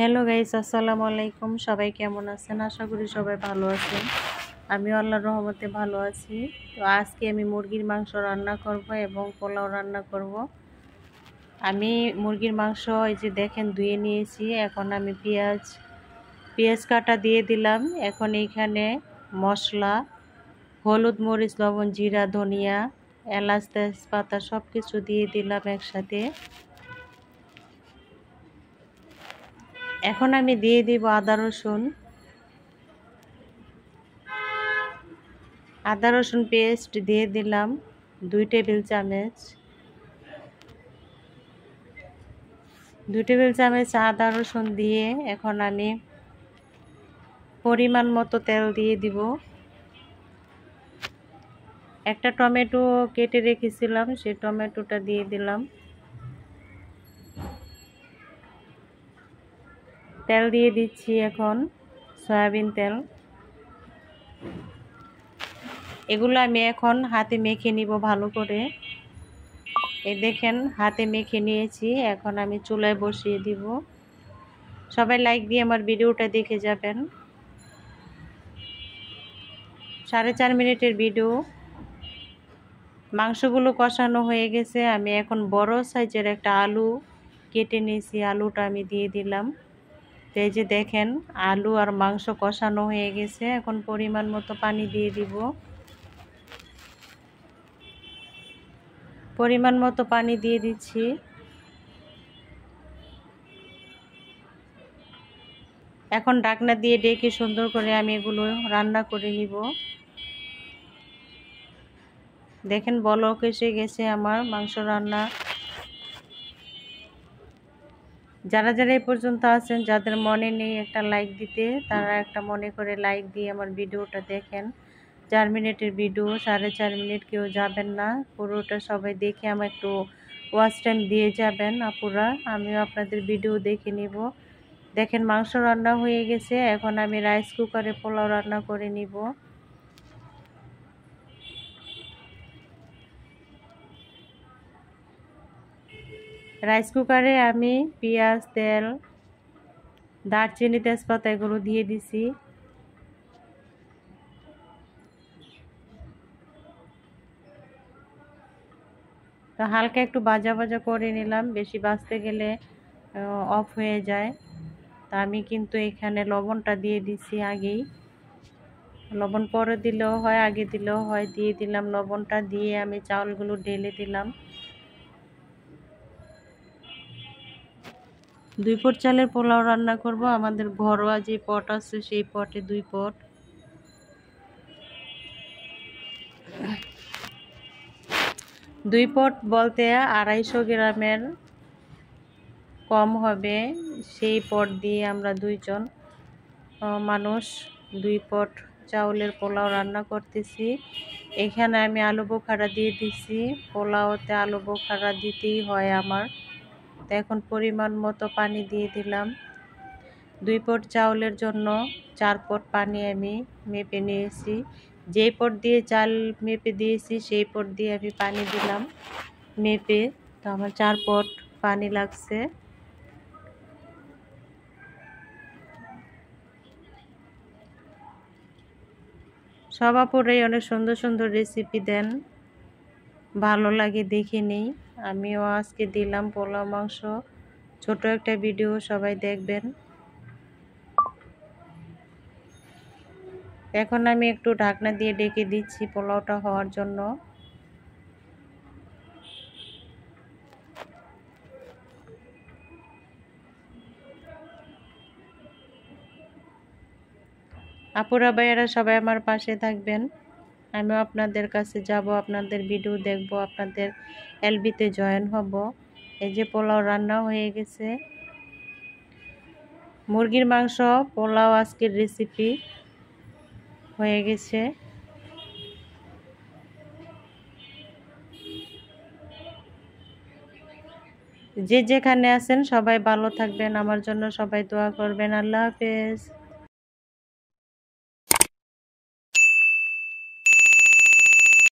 Hello guys, আসসালামু আলাইকুম। সবাই কেমন আছেন? আশা করি সবাই ভালো আছেন। আমিও আল্লাহর রহমতে ভালো আছি। তো আজকে আমি মুরগির মাংস রান্না করব এবং পোলাও রান্না করব। আমি মুরগির মাংস এই যে দেখেন ধুয়ে নিয়েছি। এখন আমি পেঁয়াজ কাটা দিয়ে দিলাম। এখন এইখানে মশলা, হলুদ, মরিচ, লবণ, জিরা, ধনিয়া, এলাচ, তেজপাতা সব কিছু দিয়ে দিলাম একসাথে। এখন আমি দিয়ে দিব আদা রসুন পেস্ট দিয়ে দিলাম 2 টেবিল চামচ। 2 টেবিল চামচ আদা রসুন দিয়ে এখন আমি পরিমাণ মতো তেল দিয়ে দিব। একটা টমেটো কেটে রেখেছিলাম, সেই টমেটোটা দিয়ে দিলাম। তেল দিয়ে দিচ্ছি এখন সয়াবিন তেল। এগুলো আমি এখন হাতে মেখে নিব ভালো করে। এই দেখেন হাতে মেখে নিয়েছি। এখন আমি চুলায় বসিয়ে দিব। সবাই লাইক দিয়ে আমার ভিডিওটা দেখে যাবেন। 4.5 মিনিটের ভিডিও। মাংসগুলো কষানো হয়ে গেছে। আমি এখন বড় সাইজের একটা আলু কেটে নিয়েছি, আলুটা আমি দিয়ে দিলাম। তো এই যে দেখেন আলু আর মাংস কষানো হয়ে গেছে। এখন পরিমাণ মতো পানি দিয়ে দিব। পরিমাণ মতো পানি দিয়ে দিচ্ছি। এখন ঢাকনা দিয়ে ডেকে সুন্দর করে আমি এগুলো রান্না করে নিব। দেখেন বলক এসে গেছে আমার মাংস রান্না। যারা যারা এই পর্যন্ত আছেন, যাদের মনে নেই একটা লাইক দিতে, তারা একটা মনে করে লাইক দিয়ে আমার ভিডিওটা দেখেন। 4 মিনিটের ভিডিও, 4.5 মিনিট কেউ যাবেন না, পুরোটা সবাই দেখে আমার একটু ওয়াচ টাইম দিয়ে যাবেন আপুরা। আমিও আপনাদের ভিডিও দেখে নিব। দেখেন মাংস রান্না হয়ে গেছে। এখন আমি রাইস কুকারে পোলাও রান্না করে নিব। রাইস কুকারে আমি পেঁয়াজ, তেল, দারচিনি, তেজপাতা এগুলো দিয়ে দিছি। তো হালকা একটু ভাজা ভাজা করে নিলাম, বেশি ভাজতে গেলে অফ হয়ে যায়। তা আমি কিন্তু এখানে লবণটা দিয়ে দিছি আগেই। লবণ পরে দিলেও হয়, আগে দিলেও হয়। দিয়ে দিলাম লবণটা, দিয়ে আমি চাউলগুলো ঢেলে দিলাম। 2 পট চালের পোলাও রান্না করব। আমাদের ঘরোয়া যে পট আছে সেই পটে 2 পট। দুই পট বলতে 250 গ্রামের কম হবে, সেই পট দিয়ে আমরা 2 জন মানুষ 2 পট চাউলের পোলাও রান্না করতেছি। এখানে আমি আলু বোখারা দিয়ে দিছি। পোলাওতে আলু বোখারা দিতেই হয় আমার। তো এখন পরিমাণ মতো পানি দিয়ে দিলাম। 2 পট চাউলের জন্য 4 পট পানি আমি মেপে নিয়েছি। যেই পট দিয়ে চাল মেপে দিয়েছি সেই পট দিয়ে আমি পানি দিলাম মেপে। তো আমার 4 পট পানি লাগছে। সব আপুরাই অনেক সুন্দর সুন্দর রেসিপি দেন, ভালো লাগে দেখে নেই। আমিও আজকে দিলাম পোলাও মাংস, ছোট একটা ভিডিও, সবাই দেখবেন। এখন আমি একটু ঢাকনা দিয়ে ডেকে দিচ্ছি পোলাওটা হওয়ার জন্য। আপুরা ভাইয়েরা সবাই আমার পাশে থাকবেন। আমিও আপনাদের কাছে যাব, আপনাদের ভিডিও দেখব, আপনাদের এলবিতে জয়েন হব। এই যে পোলাও রান্না হয়ে গেছে। মুরগির মাংস পোলাও আজকের রেসিপি হয়ে গেছে। যে যেখানে আছেন সবাই ভালো থাকবেন, আমার জন্য সবাই দোয়া করবেন। আল্লাহ হাফেজ।